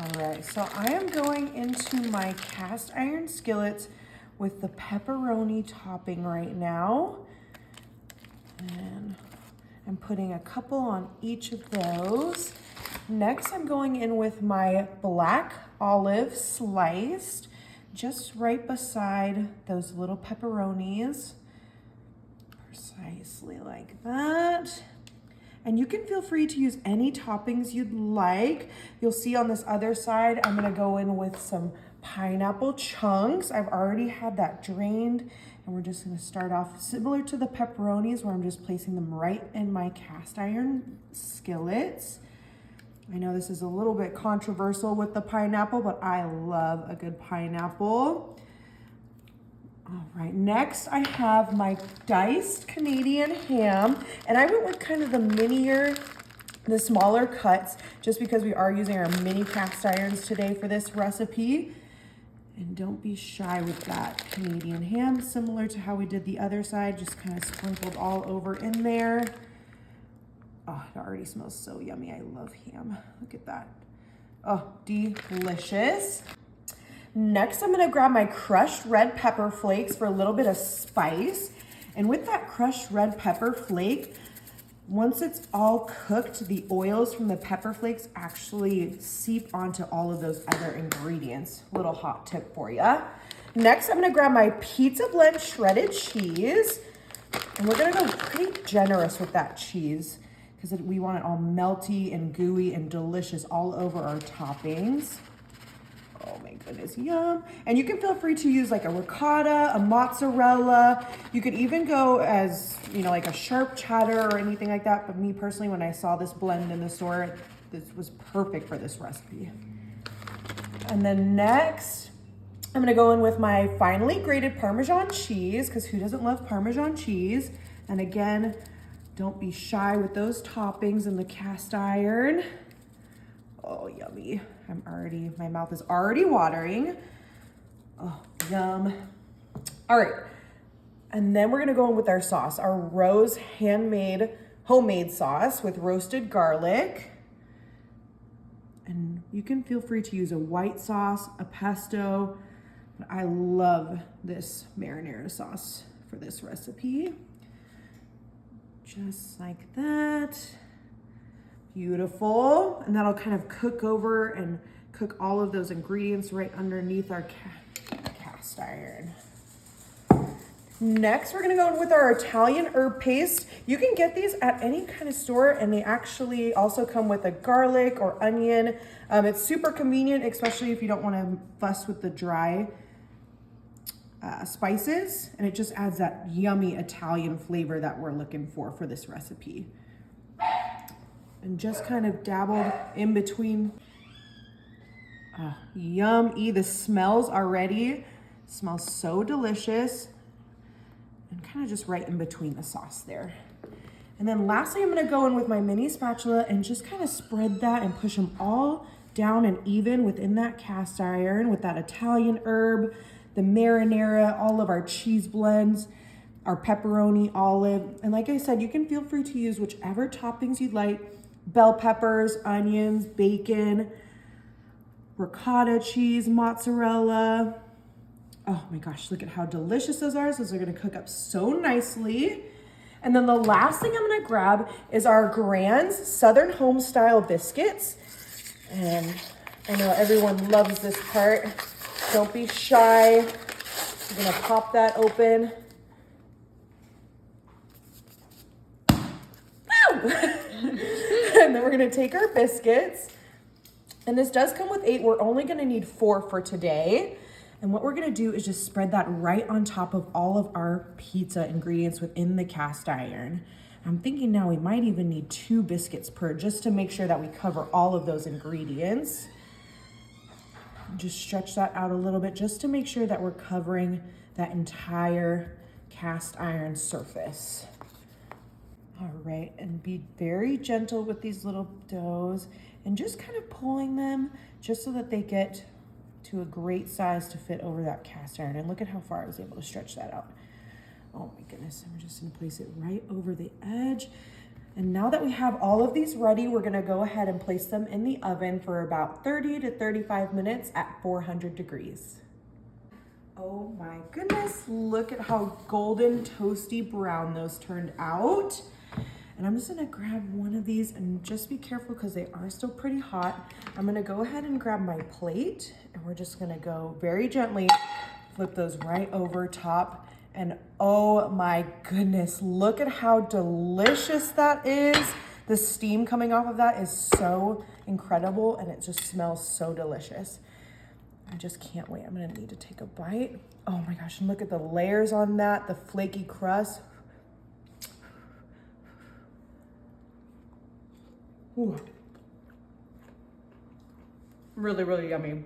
All right, so I am going into my cast iron skillets with the pepperoni topping right now. And I'm putting a couple on each of those. Next, I'm going in with my black olive sliced, just right beside those little pepperonis. Precisely like that. And you can feel free to use any toppings you'd like. You'll see on this other side, I'm gonna go in with some pineapple chunks. I've already had that drained, and we're just gonna start off similar to the pepperonis, where I'm just placing them right in my cast iron skillets. I know this is a little bit controversial with the pineapple, but I love a good pineapple. All right, next I have my diced Canadian ham, and I went with kind of the smaller cuts, just because we are using our mini cast irons today for this recipe. And don't be shy with that Canadian ham, similar to how we did the other side, just kind of sprinkled all over in there. Oh, it already smells so yummy. I love ham. Look at that. Oh, delicious. Next, I'm gonna grab my crushed red pepper flakes for a little bit of spice. And with that crushed red pepper flake, once it's all cooked, the oils from the pepper flakes actually seep onto all of those other ingredients. Little hot tip for you. Next, I'm gonna grab my pizza blend shredded cheese. And we're gonna go pretty generous with that cheese, because we want it all melty and gooey and delicious all over our toppings. Oh my goodness, yum. And you can feel free to use like a ricotta, a mozzarella. You could even go as, like a sharp cheddar or anything like that. But me personally, when I saw this blend in the store, this was perfect for this recipe. And then next, I'm gonna go in with my finely grated Parmesan cheese, because who doesn't love Parmesan cheese? And again, don't be shy with those toppings in the cast iron. Oh, yummy. My mouth is already watering. Oh, yum. All right. And then we're gonna go in with our sauce, our Rose homemade sauce with roasted garlic. And you can feel free to use a white sauce, a pesto. But I love this marinara sauce for this recipe. Just like that. Beautiful. And that'll kind of cook over and cook all of those ingredients right underneath our cast iron. Next, we're gonna go in with our Italian herb paste. You can get these at any kind of store, and they actually also come with a garlic or onion. It's super convenient, especially if you don't wanna fuss with the dry spices, and it just adds that yummy Italian flavor that we're looking for this recipe. And just kind of dabbled in between. Yummy, the smells already. Smells so delicious. And kind of just right in between the sauce there. And then lastly, I'm gonna go in with my mini spatula and just kind of spread that and push them all down and even within that cast iron with that Italian herb, the marinara, all of our cheese blends, our pepperoni, olive. And like I said, you can feel free to use whichever toppings you'd like. Bell peppers, onions, bacon, ricotta cheese, mozzarella. Oh my gosh, look at how delicious those are. Those are gonna cook up so nicely. And then the last thing I'm gonna grab is our Grand's Southern Home Style biscuits. And I know everyone loves this part. Don't be shy. I'm gonna pop that open. Woo! And then we're gonna take our biscuits. And this does come with 8. We're only gonna need 4 for today. And what we're gonna do is just spread that right on top of all of our pizza ingredients within the cast iron. I'm thinking now we might even need 2 biscuits per, just to make sure that we cover all of those ingredients. Just stretch that out a little bit just to make sure that we're covering that entire cast iron surface. All right, and be very gentle with these little doughs and just kind of pulling them just so that they get to a great size to fit over that cast iron. And look at how far I was able to stretch that out. Oh my goodness, I'm just gonna place it right over the edge. And now that we have all of these ready, we're gonna go ahead and place them in the oven for about 30 to 35 minutes at 400 degrees. Oh my goodness, look at how golden toasty brown those turned out. And I'm just gonna grab one of these, and just be careful because they are still pretty hot. I'm gonna go ahead and grab my plate, and we're just gonna go very gently, flip those right over top. And oh my goodness, look at how delicious that is. The steam coming off of that is so incredible, and it just smells so delicious. I just can't wait. I'm gonna need to take a bite. Oh my gosh, and look at the layers on that, the flaky crust. Ooh. Really, really yummy.